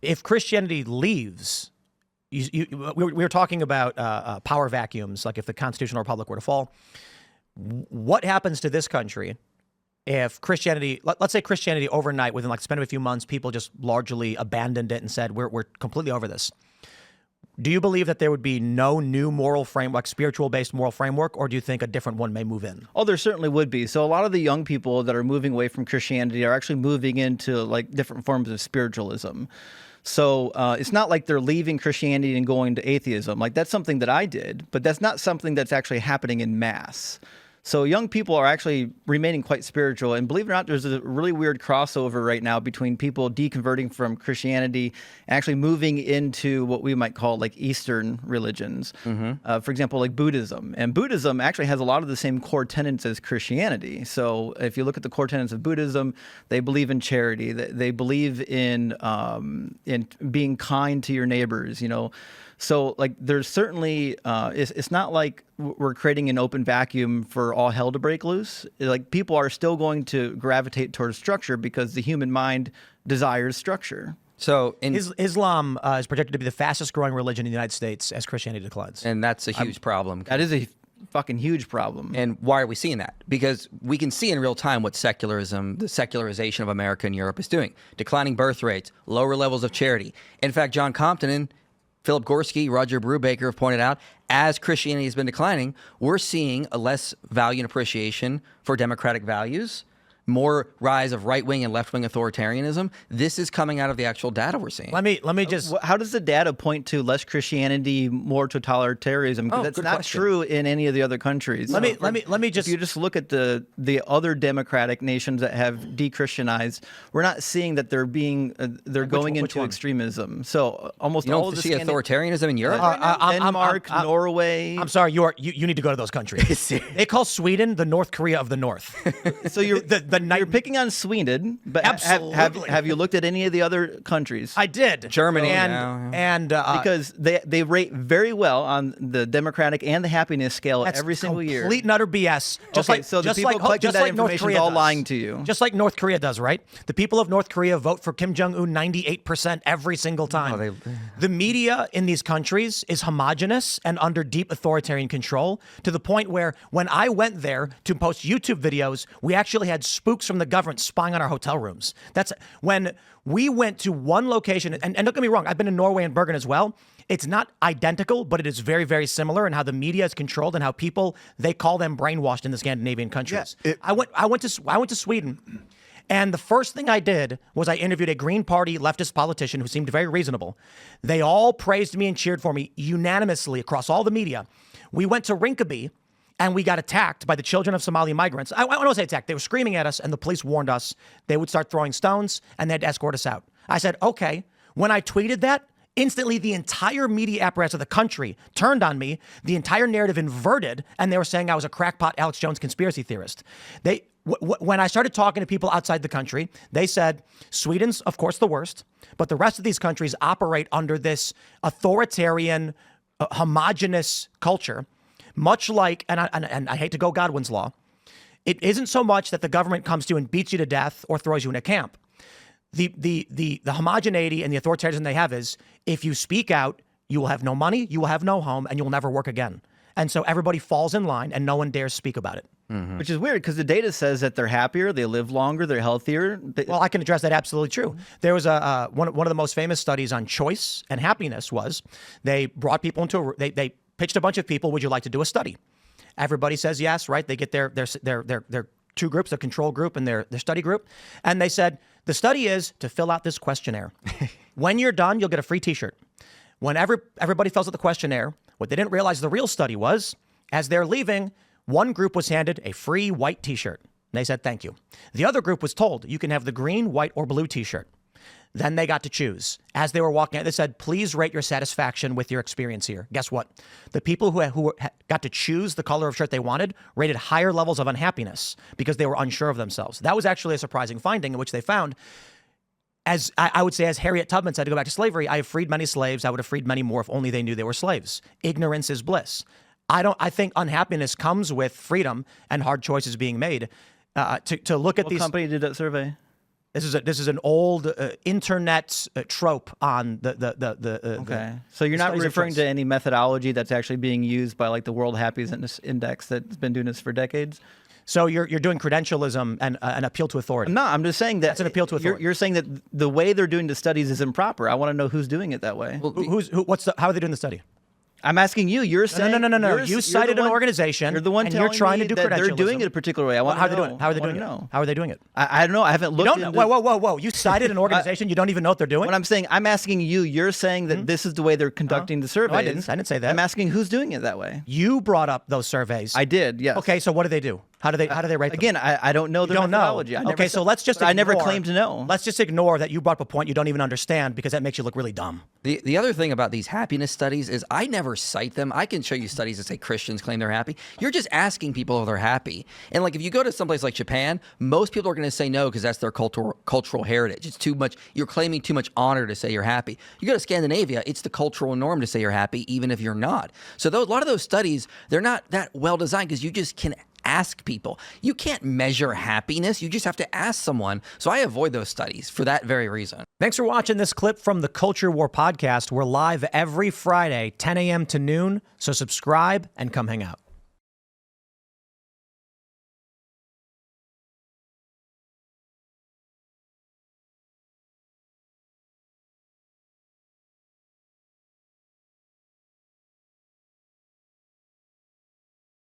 if Christianity leaves, we were talking about power vacuums, like if the constitutional republic were to fall. What happens to this country if Christianity, let's say Christianity overnight, within like the span of a few months, people just largely abandoned it and said, we're completely over this. Do you believe that there would be no new moral framework, spiritual-based moral framework, or do you think a different one may move in? Oh, there certainly would be. So a lot of the young people that are moving away from Christianity are actually moving into like different forms of spiritualism. So it's not like they're leaving Christianity and going to atheism. Like that's something that I did, but that's not something that's actually happening in mass. So young people are actually remaining quite spiritual. And believe it or not, there's a really weird crossover right now between people deconverting from Christianity and actually moving into what we might call like Eastern religions. For example, like Buddhism. And Buddhism actually has a lot of the same core tenets as Christianity. So if you look at the core tenets of Buddhism, they believe in charity. They believe in being kind to your neighbors, you know. So, like, there's certainly, it's not like we're creating an open vacuum for all hell to break loose. Like, people are still going to gravitate towards structure because the human mind desires structure. So Islam is projected to be the fastest growing religion in the United States as Christianity declines. And that's a huge problem. That is a fucking huge problem. And why are we seeing that? Because we can see in real time what secularism, the secularization of America and Europe is doing. Declining birth rates, lower levels of charity. In fact, John Compton and Philip Gorski, Roger Brubaker have pointed out, as Christianity has been declining, we're seeing a less value and appreciation for democratic values, more rise of right-wing and left-wing authoritarianism. This is coming out of the actual data we're seeing. Let me just... How does the data point to less Christianity, more totalitarianism? Because that's not true in any of the other countries. Let me just... If you just look at the other democratic nations that have de-Christianized, we're not seeing that they're going into extremism. So almost all of the see authoritarianism in Europe. Denmark, Norway. I'm sorry, you need to go to those countries. They call Sweden the North Korea of the North. So you're you're picking on Sweden, but have you looked at any of the other countries? I did. Germany and because they rate very well on the democratic and the happiness scale every single year. Complete and utter BS. So the people collecting that information is all lying to you. Just like North Korea does, right? The people of North Korea vote for Kim Jong-un 98% every single time. The media in these countries is homogenous and under deep authoritarian control to the point where when I went there to post YouTube videos, we actually had spooks from the government spying on our hotel rooms. That's when we went to one location, and don't get me wrong, I've been in Norway and Bergen as well. It's not identical, but it is very, very similar in how the media is controlled and how people, they call them brainwashed in the Scandinavian countries. Yeah, I went to Sweden, and the first thing I did was I interviewed a Green Party leftist politician who seemed very reasonable. They all praised me and cheered for me unanimously across all the media. We went to Rinkeby, and we got attacked by the children of Somali migrants. I don't say attacked. They were screaming at us, and the police warned us they would start throwing stones, and they'd escort us out. I said, okay. When I tweeted that, instantly the entire media apparatus of the country turned on me. The entire narrative inverted, and they were saying I was a crackpot Alex Jones conspiracy theorist. When I started talking to people outside the country, they said, Sweden's, of course, the worst, but the rest of these countries operate under this authoritarian, homogenous culture. Much like, and I hate to go Godwin's law, it isn't so much that the government comes to you and beats you to death or throws you in a camp. The homogeneity and the authoritarianism they have is if you speak out, you will have no money, you will have no home, and you will never work again. And so everybody falls in line and no one dares speak about it. Mm-hmm. Which is weird because the data says that they're happier, they live longer, they're healthier. Well, I can address that. Absolutely true. There was one of the most famous studies on choice and happiness was they brought people into they pitched a bunch of people, would you like to do a study? Everybody says yes, right? They get their two groups, a control group and their study group. And they said, the study is to fill out this questionnaire. When you're done, you'll get a free t-shirt. Whenever everybody fills out the questionnaire, what they didn't realize the real study was, as they're leaving, one group was handed a free white t-shirt. They said, thank you. The other group was told, you can have the green, white, or blue t-shirt. Then they got to choose. As they were walking out, they said, please rate your satisfaction with your experience here. Guess what? The people who got to choose the color of shirt they wanted rated higher levels of unhappiness because they were unsure of themselves. That was actually a surprising finding in which they found, as I would say, as Harriet Tubman said, to go back to slavery, I have freed many slaves. I would have freed many more if only they knew they were slaves. Ignorance is bliss. I think unhappiness comes with freedom and hard choices being made. To look at what these. What company did that survey? This is an old internet trope on the Okay. So you're not studies of referring choice. to any methodology that's actually being used by like the World Happiness Index that's been doing this for decades? So you're doing credentialism and an appeal to authority. No, I'm just saying that That's an appeal to authority. You're saying that the way they're doing the studies is improper. I want to know who's doing it that way. How are they doing the study? I'm asking you. You're saying No. You cited an organization. You're the one and telling you're trying me to do that they're doing credentialism. it a particular way. I want How to are they know. doing it? How are they I wanna doing it? know. How are they doing it? I don't know. I haven't looked. Don't know. Whoa. You cited an organization you don't even know what they're doing? What I'm saying, I'm asking you. You're saying that this is the way they're conducting the surveys. I didn't say that. I'm asking who's doing it that way. You brought up those surveys. I did. Yes. Okay, so what do they do? How do they rate them? Again, I don't know their You don't know. methodology. I never Okay, so said- let's just but I never ignore- claimed to know. Let's just ignore that you brought up a point you don't even understand because that makes you look really dumb. The other thing about these happiness studies is I never cite them. I can show you studies that say Christians claim they're happy. You're just asking people if they're happy. And like if you go to someplace like Japan, most people are going to say no because that's their cultural heritage. It's too much. You're claiming too much honor to say you're happy. You go to Scandinavia, it's the cultural norm to say you're happy even if you're not. So a lot of those studies, they're not that well designed because you just can ask people. You can't measure happiness. You just have to ask someone. So I avoid those studies for that very reason. Thanks for watching this clip from the Culture War podcast. We're live every Friday, 10 a.m. to noon, so subscribe and come hang out.